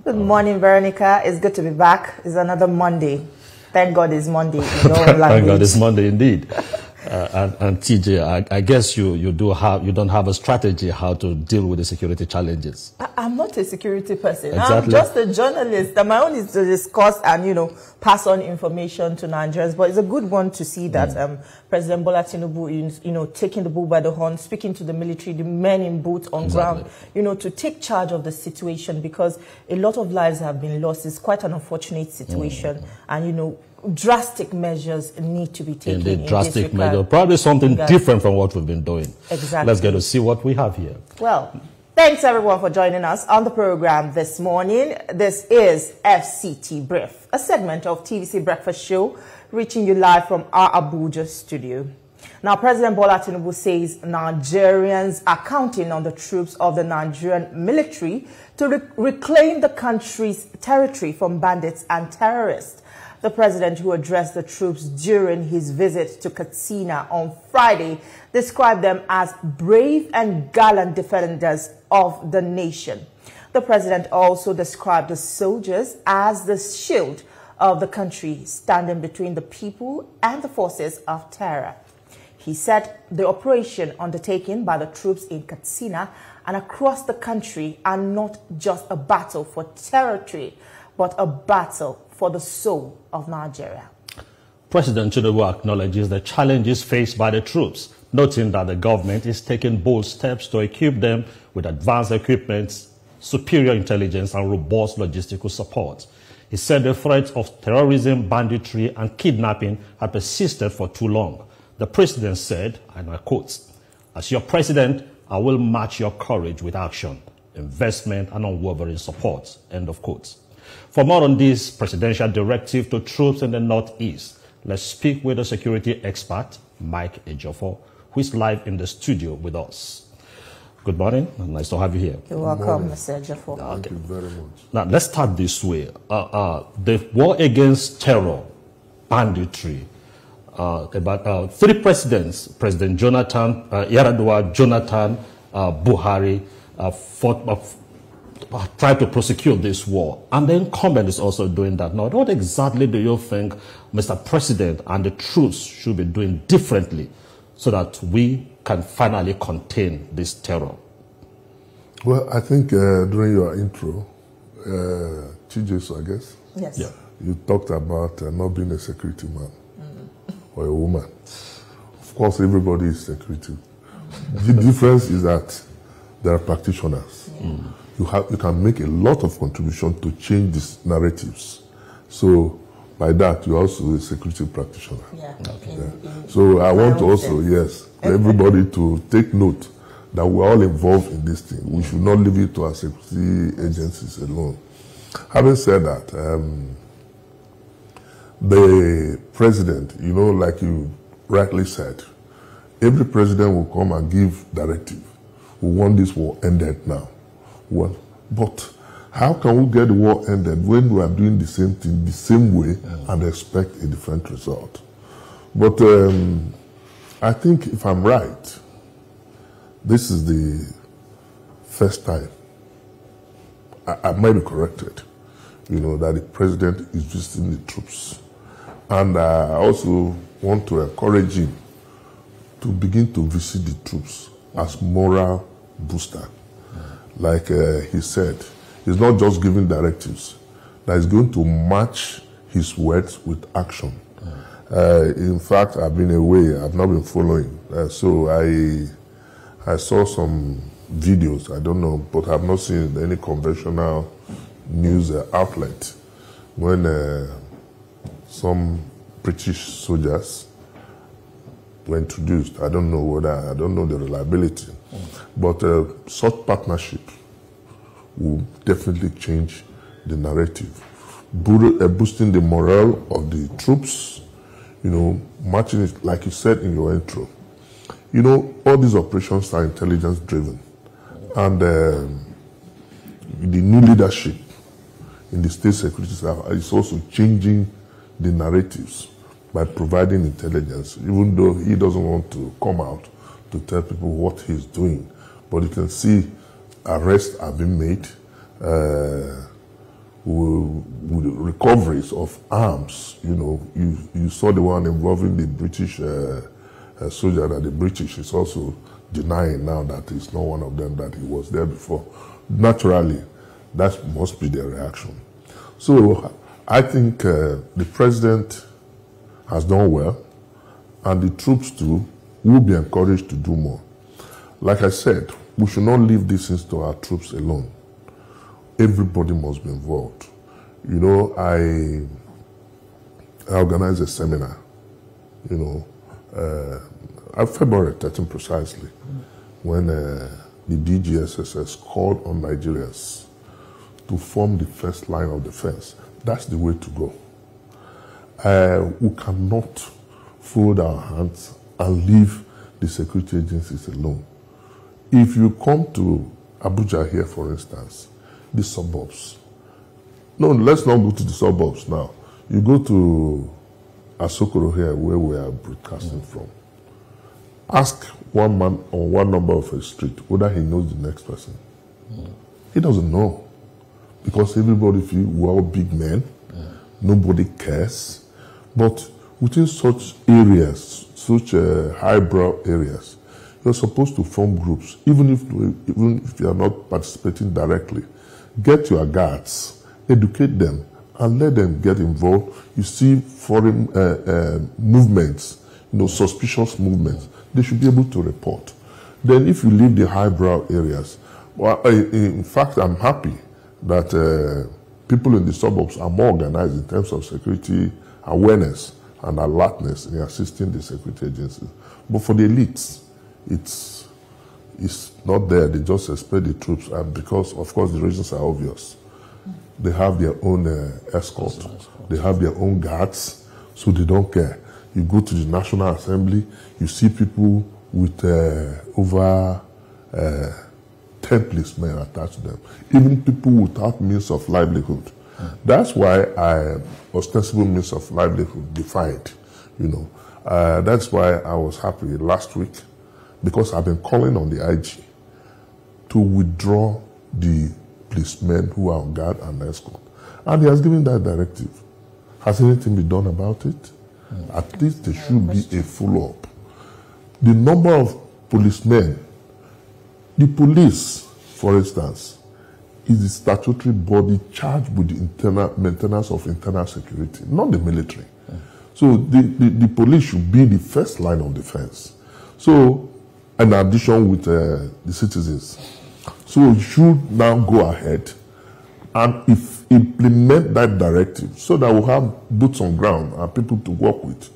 Good morning, Veronica. It's good to be back. It's another Monday. Thank God it's Monday. In your own language. Thank God it's Monday indeed. And TJ, I guess you don't have a strategy how to deal with the security challenges. I'm not a security person. Exactly. I'm just a journalist. And my own is to discuss and pass on information to Nigerians. But it's a good one to see that President Bola Tinubu is taking the bull by the horn, speaking to the military, the men in boots on ground, to take charge of the situation, because a lot of lives have been lost. It's quite an unfortunate situation, and drastic measures need to be taken. Indeed, drastic measures. Probably something different from what we've been doing. Exactly. Let's get to see what we have here. Well, thanks everyone for joining us on the program this morning. This is FCT Brief, a segment of TVC Breakfast Show, reaching you live from our Abuja studio. Now, President Bola Tinubu says Nigerians are counting on the troops of the Nigerian military to reclaim the country's territory from bandits and terrorists. The president, who addressed the troops during his visit to Katsina on Friday, described them as brave and gallant defenders of the nation. The president also described the soldiers as the shield of the country, standing between the people and the forces of terror. He said the operation undertaken by the troops in Katsina and across the country are not just a battle for territory, but a battle for the soul of Nigeria. President Tinubu acknowledges the challenges faced by the troops, noting that the government is taking bold steps to equip them with advanced equipment, superior intelligence, and robust logistical support. He said the threats of terrorism, banditry, and kidnapping had persisted for too long. The president said, and I quote, "As your president, I will match your courage with action, investment, and unwavering support," end of quote. For more on this presidential directive to troops in the Northeast, let's speak with a security expert, Mike Ejiofor, who is live in the studio with us. Good morning, and nice to have you here. You're welcome, Mr. Ejiofor. Thank you very much. Now, let's start this way. The war against terror, banditry, about three presidents, President Jonathan, Yar'Adua, Jonathan, Buhari, tried to prosecute this war. And the incumbent is also doing that. Now, what exactly do you think Mr. President and the troops should be doing differently so that we can finally contain this terror? Well, I think during your intro, TJ, I guess, Yes. Yeah. you talked about not being a security man or a woman. Of course, everybody is security. The difference is that there are practitioners. You can make a lot of contribution to change these narratives. So by that, you're also a security practitioner. Yeah. So I want to also, everybody to take note that we're all involved in this thing. We should not leave it to our security agencies alone. Having said that, the president, like you rightly said, every president will come and give directive. We want this war ended now. Well, but how can we get the war ended when we are doing the same thing the same way and expect a different result? But I think if I'm right, this is the first time, I might be corrected, that the president is visiting the troops. And I also want to encourage him to begin to visit the troops as moral booster. Like he said, he's not just giving directives, that he's going to match his words with action. In fact, I've been away, I've not been following. So I saw some videos, I don't know, but I've not seen any conventional news outlet when some British soldiers were introduced. I don't know the reliability. But such partnership will definitely change the narrative. Boosting the morale of the troops, matching it, like you said in your intro. All these operations are intelligence driven. And the new leadership in the state security staff is also changing the narratives by providing intelligence, even though he doesn't want to come out to tell people what he's doing. But you can see arrests have been made, recoveries of arms. You know, you saw the one involving the British soldier, that the British is also denying now that he's not one of them, that he was there before. Naturally, that must be their reaction. So I think the president has done well, and the troops too will be encouraged to do more. Like I said, we should not leave these things to our troops alone. Everybody must be involved. You know, I organized a seminar, you know, February 13 precisely, when the DGSSS called on Nigerians to form the first line of defense. That's the way to go. We cannot fold our hands and leave the security agencies alone. If you come to Abuja here, for instance, the suburbs. No, let's not go to the suburbs now. You go to Asokoro here, where we are broadcasting from. Ask one man on one number of a street whether he knows the next person. He doesn't know. Because everybody feels we're all big men. Nobody cares. But within such areas, such highbrow areas, you're supposed to form groups, even if you are not participating directly. Get your guards, educate them, and let them get involved. You see foreign movements, you know, suspicious movements, they should be able to report. Then if you leave the highbrow areas, well, in fact, I'm happy that people in the suburbs are more organized in terms of security awareness and alertness in assisting the security agencies. But for the elites, it's not there. They just expect the troops, and because, of course, the reasons are obvious. They have their own escort. They have their own guards, so they don't care. You go to the National Assembly, you see people with over 10 policemen attached to them, even people without means of livelihood. That's why ostensible means of livelihood defined, you know. That's why I was happy last week, because I've been calling on the IG to withdraw the policemen who are on guard and escort. And he has given that directive. Has anything been done about it? At least there should be a follow-up. The number of policemen, the police, for instance, is the statutory body charged with the internal maintenance of internal security, not the military. So the police should be the first line of defense. So, in addition with the citizens. So you should now go ahead and implement that directive so that we'll have boots on ground and people to work with.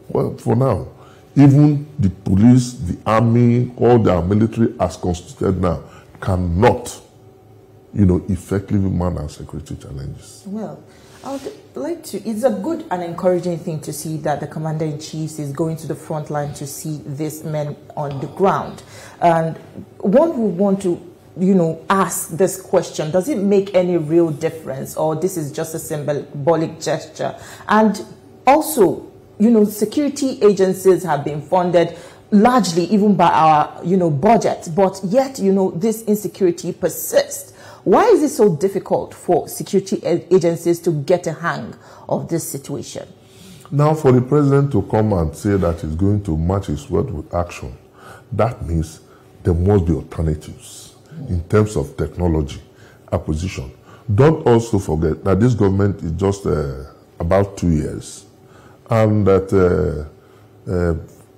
Well, for now, even the police, the army, all their military as constituted now cannot, you know, effectively man our security challenges. Well, I would like to, it's a good and encouraging thing to see that the Commander-in-Chief is going to the front line to see these men on the ground. And one would want to, you know, ask this question: does it make any real difference, or this is just a symbolic gesture? And also, you know, security agencies have been funded largely even by our, you know, budget, but yet, you know, this insecurity persists. Why is it so difficult for security agencies to get a hang of this situation? Now, for the president to come and say that he's going to match his word with action, that means there must be alternatives in terms of technology acquisition. Don't also forget that this government is just about 2 years, and that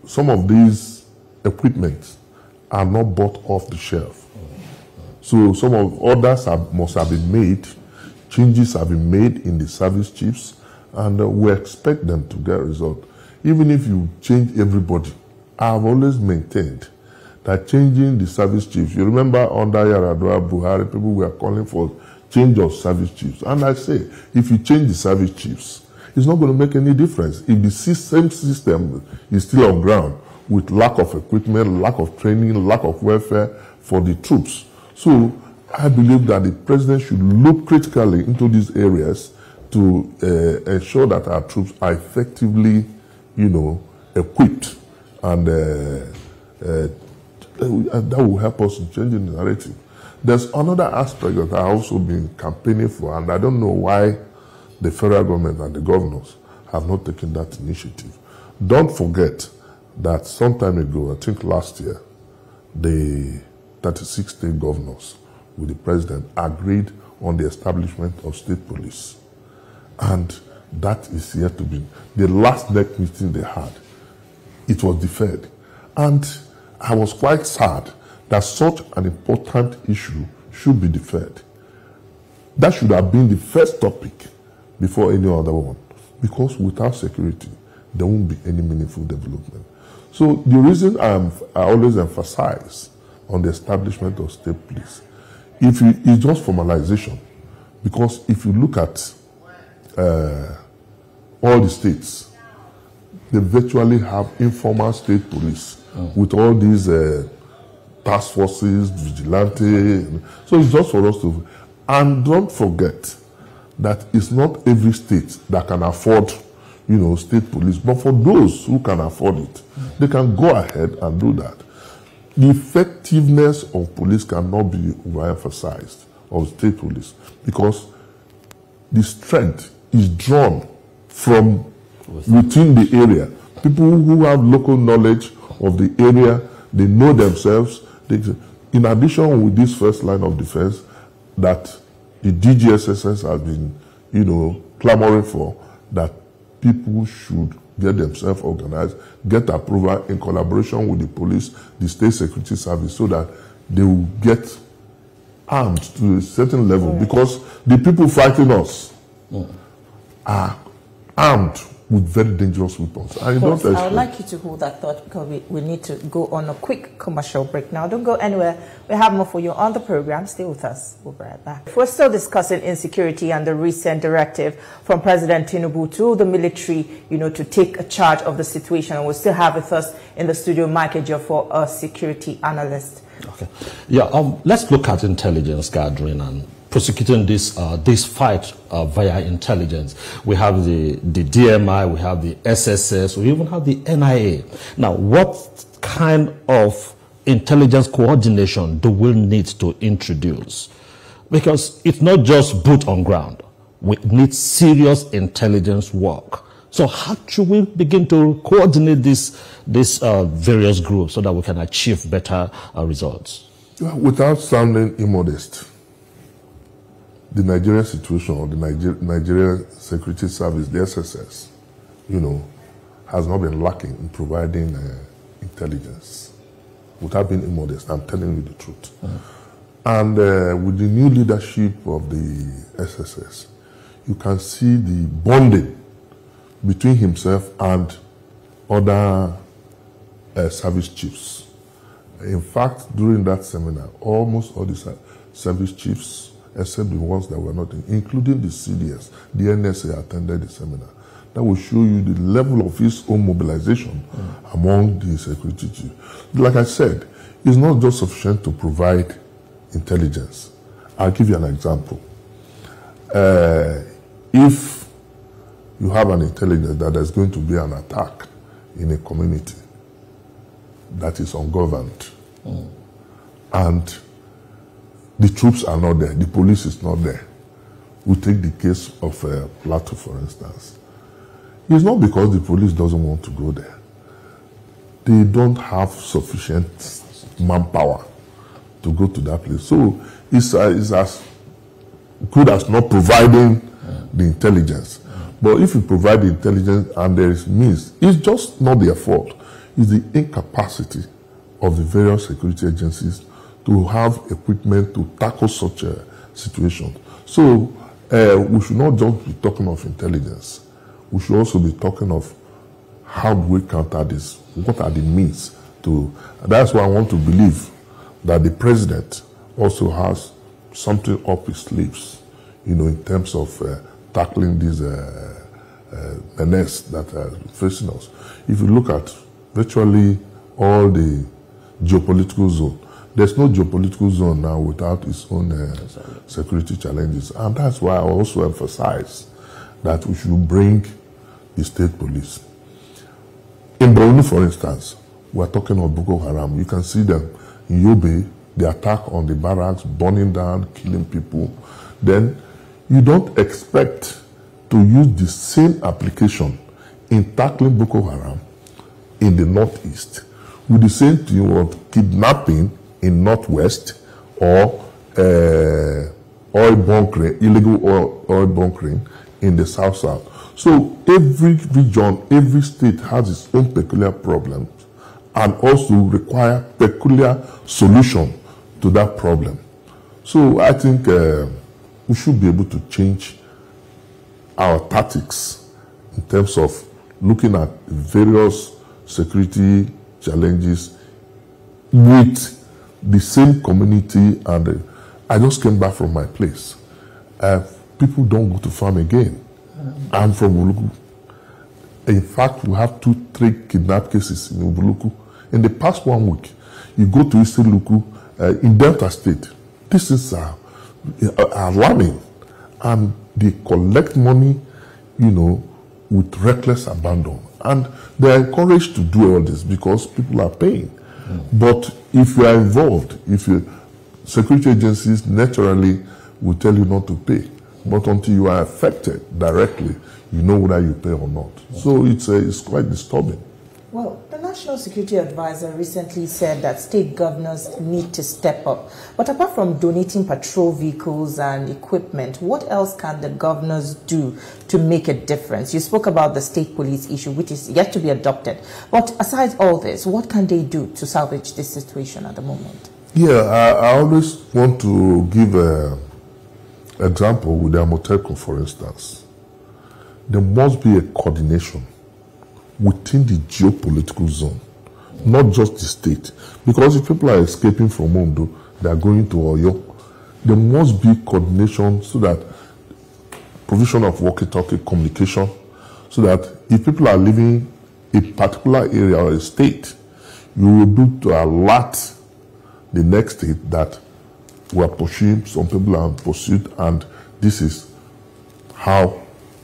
some of these equipment are not bought off the shelf. So some of others must have been made, changes have been made in the service chiefs, and we expect them to get result. Even if you change everybody, I've always maintained that changing the service chiefs, you remember under Yaradua, Buhari, people were calling for change of service chiefs. And I say, if you change the service chiefs, it's not going to make any difference. If the same system is still on ground with lack of equipment, lack of training, lack of welfare for the troops. So I believe that the president should look critically into these areas to ensure that our troops are effectively, you know, equipped, and that will help us in changing the narrative. There's another aspect that I've also been campaigning for, and I don't know why the federal government and the governors have not taken that initiative. Don't forget that some time ago, I think last year, the 36 state governors with the president agreed on the establishment of state police. And that is yet to be. The last NEC meeting they had, it was deferred. And I was quite sad that such an important issue should be deferred. That should have been the first topic before any other one. Because without security, there won't be any meaningful development. So the reason I always emphasize on the establishment of state police, it's just formalization. Because if you look at all the states, they virtually have informal state police with all these task forces, vigilante. So it's just for us to... And don't forget that it's not every state that can afford, state police. But for those who can afford it, they can go ahead and do that. The effectiveness of police cannot be overemphasized, of state police, because the strength is drawn from within the area. People who have local knowledge of the area, they know themselves. In addition with this first line of defense that the DGSSS has been, clamoring for, that people should get themselves organized, get approval in collaboration with the police, the state security service, so that they will get armed to a certain level, because the people fighting us are armed with very dangerous weapons. I would like you to hold that thought, because we need to go on a quick commercial break now. Don't go anywhere. We have more for you on the program. Stay with us. We'll be right back. We're still discussing insecurity and the recent directive from President Tinubu to the military, to take a charge of the situation. And we'll still have with us in the studio Mike Ejiofor, a security analyst. Okay. Yeah. Let's look at intelligence gathering and prosecuting this fight via intelligence. We have the DMI, we have the SSS, we even have the NIA. Now, what kind of intelligence coordination do we need to introduce? Because it's not just boot on ground. We need serious intelligence work. So how should we begin to coordinate these various groups so that we can achieve better results? Without sounding immodest, the Nigerian situation, or the Nigerian Security Service, the SSS, has not been lacking in providing intelligence. Without being immodest, I'm telling you the truth. And with the new leadership of the SSS, you can see the bonding between himself and other service chiefs. In fact, during that seminar, almost all the service chiefs, except the ones that were not including the CDS, the NSA attended the seminar. That will show you the level of his own mobilization among the security chiefs. Like I said, it's not just sufficient to provide intelligence. I'll give you an example. If you have an intelligence that there's going to be an attack in a community that is ungoverned, and the troops are not there, the police is not there. We take the case of Plateau, for instance. It's not because the police doesn't want to go there. They don't have sufficient manpower to go to that place. So it's as good as not providing the intelligence. But if you provide the intelligence and there is means, it's just not their fault. It's the incapacity of the various security agencies to have equipment to tackle such a situation. So we should not just be talking of intelligence. We should also be talking of how do we counter this? What are the means to... That's why I want to believe that the president also has something up his sleeves, in terms of tackling these menace that are facing us. If you look at virtually all the geopolitical zone, there's no geopolitical zone now without its own security challenges. And that's why I also emphasize that we should bring the state police. In Borno, for instance, we're talking of Boko Haram. You can see them in Yobe, the attack on the barracks, burning down, killing people. Then you don't expect to use the same application in tackling Boko Haram in the northeast with the same thing of kidnapping in northwest or oil bunkering, illegal oil bunkering in the south-south. So every region, every state has its own peculiar problems and also require peculiar solution to that problem. So I think we should be able to change our tactics in terms of looking at various security challenges with the same community. And I just came back from my place. People don't go to farm again. I'm from Ubuluku. In fact, we have 2-3 kidnap cases in Ubuluku. In the past 1 week, you go to Eastern Luku in Delta State. This is alarming. And they collect money, you know, with reckless abandon. And they are encouraged to do all this because people are paying. But if you are involved, security agencies naturally will tell you not to pay. But until you are affected directly, you know whether you pay or not. So it's quite disturbing. Well, the National Security Advisor recently said that state governors need to step up. But apart from donating patrol vehicles and equipment, what else can the governors do to make a difference? You spoke about the state police issue, which is yet to be adopted. But aside all this, what can they do to salvage this situation at the moment? Yeah, I always want to give an example with the Amotekun, for instance. There must be a coordination within the geopolitical zone, not just the state. Because if people are escaping from Ondo, they are going to Oyo. There must be coordination so that provision of walkie-talkie communication, so that if people are leaving a particular area or a state, you will be able to alert the next state that we are pursuing, some people are in pursuit, and this is how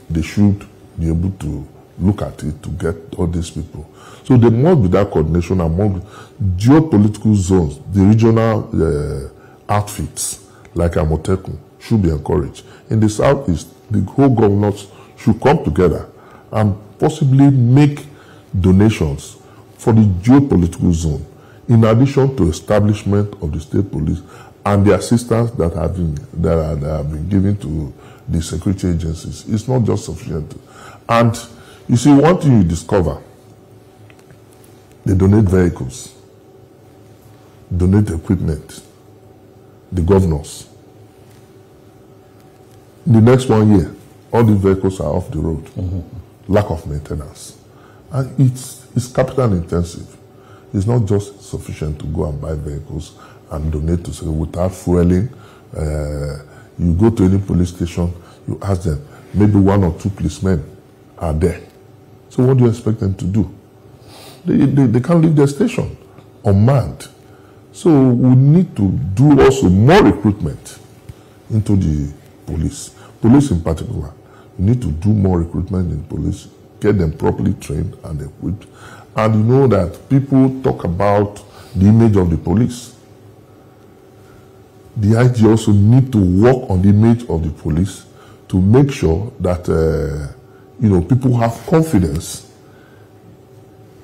they should be able to look at it to get all these people. So there must be that coordination among geopolitical zones. The regional outfits like Amotekun should be encouraged. In the southeast, the whole governors should come together and possibly make donations for the geopolitical zone, in addition to establishment of the state police and the assistance that have been given to the security agencies. It's not just sufficient. And you see, one thing you discover, they donate vehicles, donate equipment, the governors. The next 1 year, all the vehicles are off the road. Lack of maintenance. And it's capital intensive. It's not just sufficient to go and buy vehicles and donate to say without fueling. You go to any police station, you ask them, maybe 1 or 2 policemen are there. So what do you expect them to do? They can't leave their station unmanned. So we need to do also more recruitment into the police. Police in particular. We need to do more recruitment in police, get them properly trained and equipped. And you know that people talk about the image of the police. The IG also need to work on the image of the police to make sure that people have confidence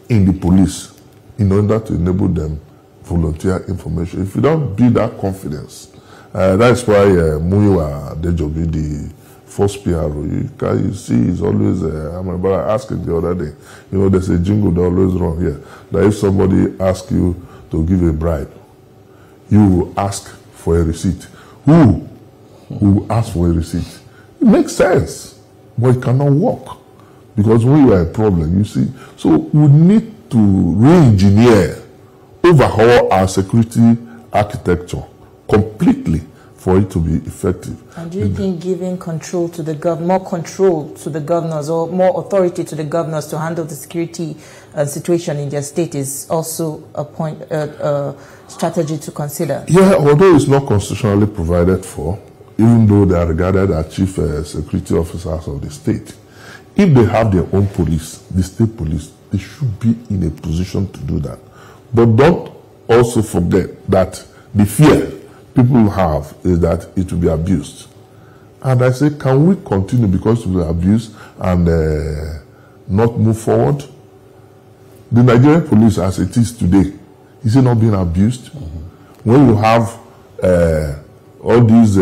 in the police in order to enable them volunteer information. If you don't build that confidence, that's why Muyiwa Dejobi, the first PRO, you see, is always, I remember I asked it the other day, there's a jingle that always run here, that if somebody asks you to give a bribe, you will ask for a receipt. Who will ask for a receipt? It makes sense, but it cannot work. Because when you are a problem, you see. So we need to re-engineer, overhaul our security architecture completely for it to be effective. And do you think giving control to the more control to the governors or more authority to the governors to handle the security situation in their state is also a strategy to consider? Yeah, although it's not constitutionally provided for, even though they are regarded as chief security officers of the state, if they have their own police, the state police, they should be in a position to do that. But don't also forget that the fear people have is that it will be abused. And I say, can we continue because we abuse and not move forward? The Nigerian police, as it is today, is it not being abused? When you have all these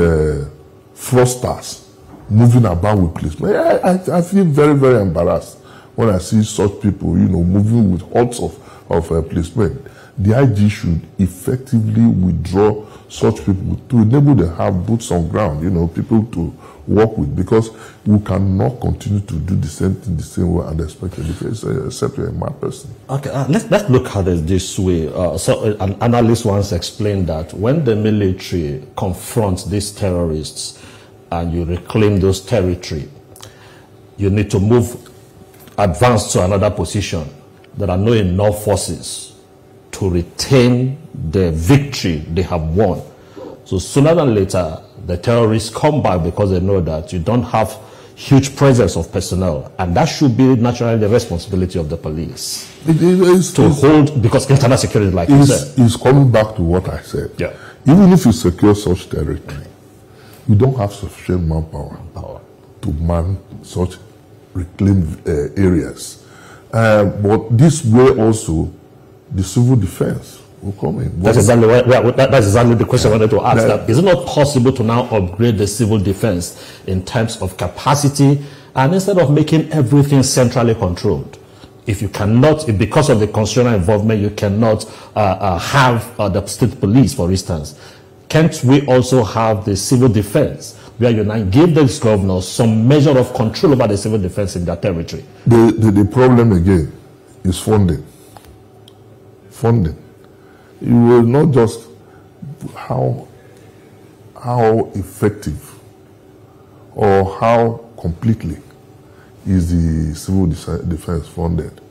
fraudsters moving about with policemen, I feel very, very embarrassed when I see such people, moving with hordes of policemen. The IG should effectively withdraw such people to enable them to have boots on ground, people to work with, because we cannot continue to do the same thing the same way and expect a difference, except you're a mad person. Okay, let's look at it this way. So an analyst once explained that when the military confronts these terrorists and you reclaim those territory, you need to advance to another position. There are not enough forces to retain the victory they have won. So sooner than later, the terrorists come back because they know that you don't have huge presence of personnel, and that should be naturally the responsibility of the police to hold, because internal security, like you said, is coming back to what I said. Yeah. Even if you secure such territory, you don't have sufficient manpower to man such reclaimed areas. But this way also, the civil defense will come in. That's exactly the question I wanted to ask. That is it not possible to now upgrade the civil defense in terms of capacity, and instead of making everything centrally controlled? If you cannot, because of the constitutional involvement, you cannot have the state police, for instance, can't we also have the civil defense, where you now give these governors some measure of control over the civil defense in their territory? The problem again is funding. You will not just how effective or how completely is the civil defense funded.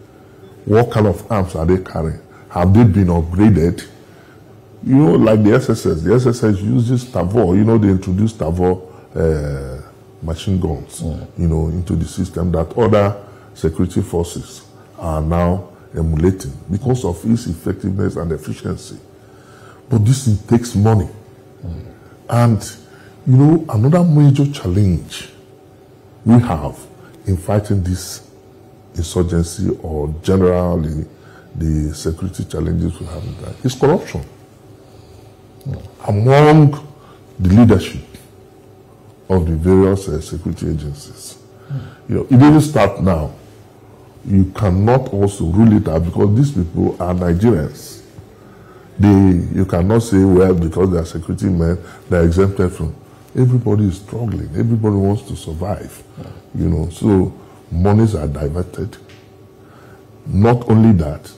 What kind of arms are they carrying? Have they been upgraded? Like the SSS. The SSS uses Tavor. They introduced Tavor machine guns, into the system that other security forces are now emulating because of its effectiveness and efficiency. But this takes money. And, another major challenge we have in fighting this insurgency, or generally the security challenges we have in that, is corruption among the leadership of the various security agencies. It didn't start now. You cannot also rule it out because these people are Nigerians. You cannot say, well, because they are security men, they are exempted from. Everybody is struggling. Everybody wants to survive. So monies are diverted. Not only that,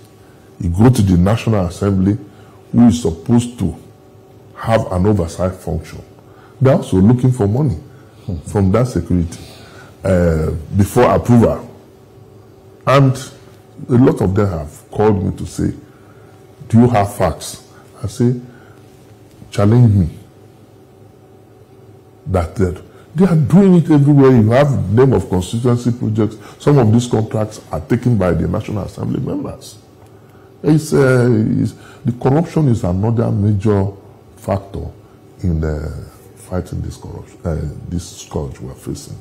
you go to the National Assembly, who is supposed to have an oversight function. They're also looking for money from that security before approval. And a lot of them have called me to say, do you have facts? I say, challenge me. That they are doing it everywhere. You have the name of constituency projects. Some of these contracts are taken by the National Assembly members. The corruption is another major factor in fighting this corruption, this scourge we are facing.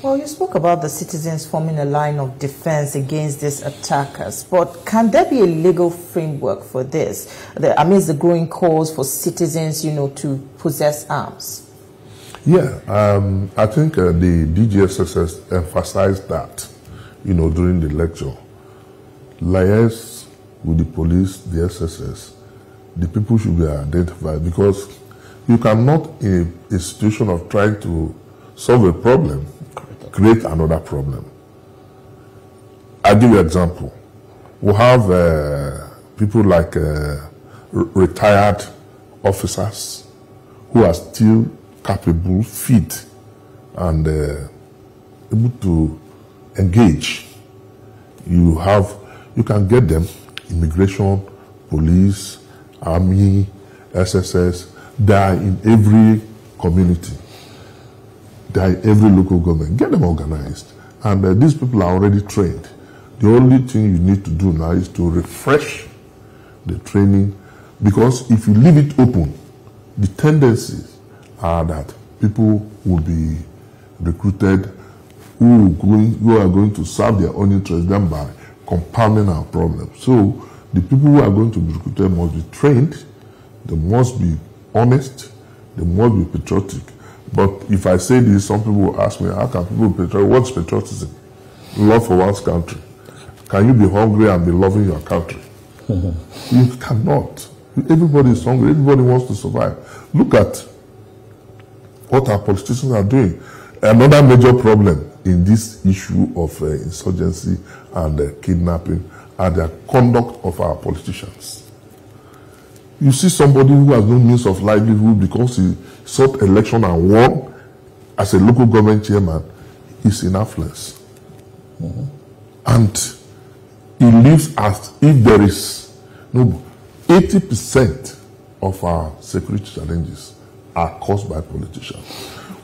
Well, you spoke about the citizens forming a line of defense against these attackers, but can there be a legal framework for this amidst the growing calls for citizens, to possess arms? Yeah, I think the DGSSS emphasized that, during the lecture. Liaise with the police, the SSS, the people should be identified, because you cannot, in a situation of trying to solve a problem, create another problem. I'll give you an example. We have people like retired officers who are still capable, fit, and able to engage. You can get them, immigration, police, army, SSS. They are in every community. They are in every local government. Get them organized. And these people are already trained. The only thing you need to do now is to refresh the training, because if you leave it open, the tendencies are that people will be recruited who are going to serve their own interests, thereby compounding our problems. So the people who are going to be recruited must be trained, they must be honest, they must be patriotic. But if I say this, some people will ask me, how can people be patriotic? What's patriotism? Love for one's country. Can you be hungry and be loving your country? You cannot. Everybody is hungry. Everybody wants to survive. Look at what our politicians are doing. Another major problem in this issue of insurgency and kidnapping are the conduct of our politicians. You see somebody who has no means of livelihood because he sought election and won as a local government chairman is in affluence. And he lives as if there is 80% of our security challenges are caused by politicians.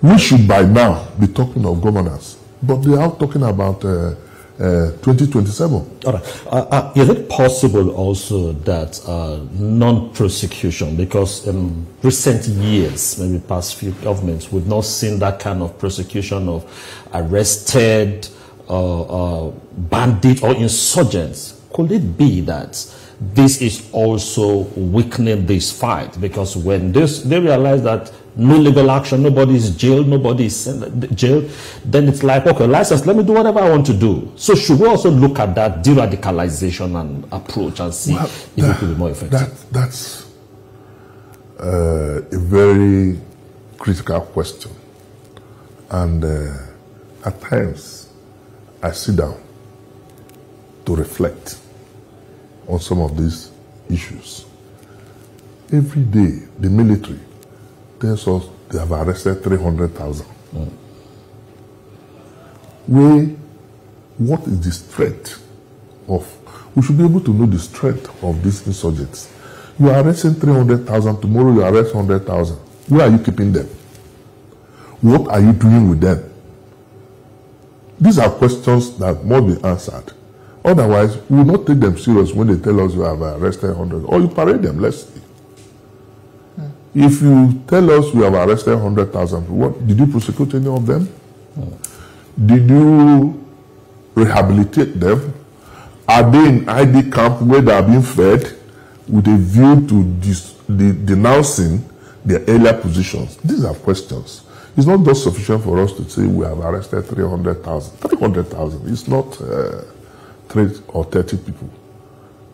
We should by now be talking of governance, but they are talking about 2027. All right. Is it possible also that non-prosecution, because in recent years, maybe past few governments, we've not seen that kind of prosecution of arrested bandits or insurgents? Could it be that this is also weakening this fight? Because when they realize that no legal action, nobody is jailed, nobody is jailed, then it's like, okay, license, let me do whatever I want to do. So should we also look at that de-radicalization and approach and see if it could be more effective? That's a very critical question. And at times, I sit down to reflect on some of these issues. Every day, the military tells us they have arrested 300,000. What is the strength of, we should be able to know the strength of these insurgents. You are arresting 300,000, tomorrow you arrest 100,000. Where are you keeping them? What are you doing with them? These are questions that must be answered. Otherwise, we will not take them serious when they tell us you have arrested 100. Or you parade them, let's see. If you tell us you have arrested 100,000, what did you prosecute any of them? Did you rehabilitate them? Are they in ID camp where they are being fed with a view to denouncing their earlier positions? These are questions. It's not just sufficient for us to say we have arrested 300,000. 300,000 is not 30 or 30 people.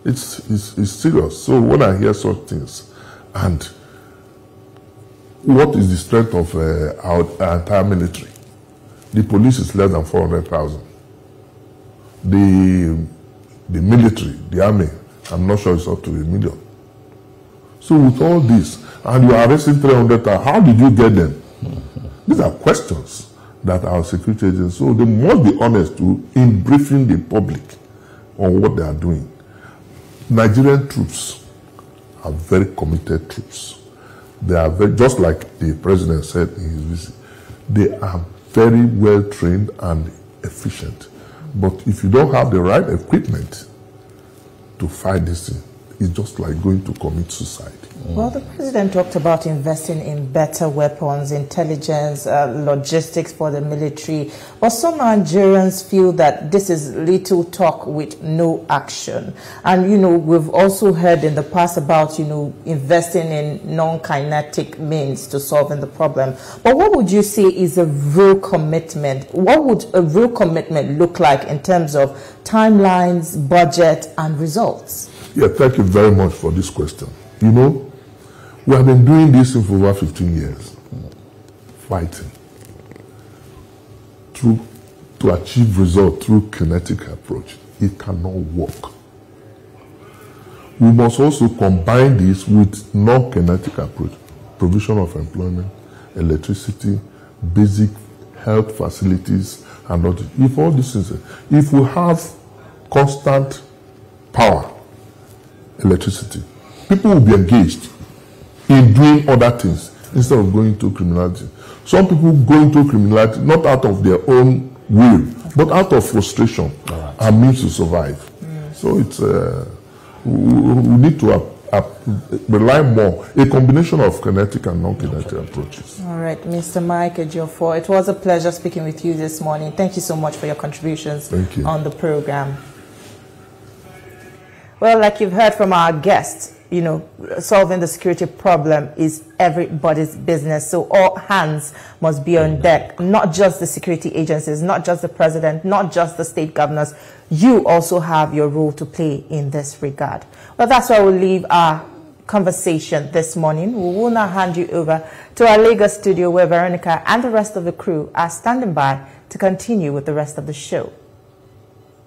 It's serious. So when I hear such things, and what is the strength of our entire military? The police is less than 400,000. The military, the army, I'm not sure it's up to 1 million. So with all this, and you are arresting 300,000, how did you get them? These are questions that our security agents, so they must be honest in briefing the public on what they are doing. Nigerian troops are very committed troops. They are very, just like the president said in his visit, they are very well trained and efficient. But if you don't have the right equipment to fight this thing, it's just like going to commit suicide. Well, the president talked about investing in better weapons, intelligence, logistics for the military. But some Nigerians feel that this is little talk with no action. And, you know, we've also heard in the past about, you know, investing in non-kinetic means to solving the problem. But what would you say is a real commitment? What would a real commitment look like in terms of timelines, budget, and results? Yeah, thank you very much for this question. You know, we have been doing this for over 15 years, fighting to achieve results through kinetic approach. It cannot work. We must also combine this with non-kinetic approach, provision of employment, electricity, basic health facilities, and all this. If all this is, if we have constant power, electricity, people will be engaged in doing other things instead of going to criminality. Some people go into criminality not out of their own will, but out of frustration and means to survive. So it's we need to rely more, a combination of kinetic and non-kinetic approaches. All right, Mr. Mike Ejiofor, it was a pleasure speaking with you this morning. Thank you so much for your contributions on the program. Well, like you've heard from our guests, you know, solving the security problem is everybody's business. So all hands must be on deck, not just the security agencies, not just the president, not just the state governors. You also have your role to play in this regard. Well, that's where we'll leave our conversation this morning. We will now hand you over to our Lagos studio where Veronica and the rest of the crew are standing by to continue with the rest of the show.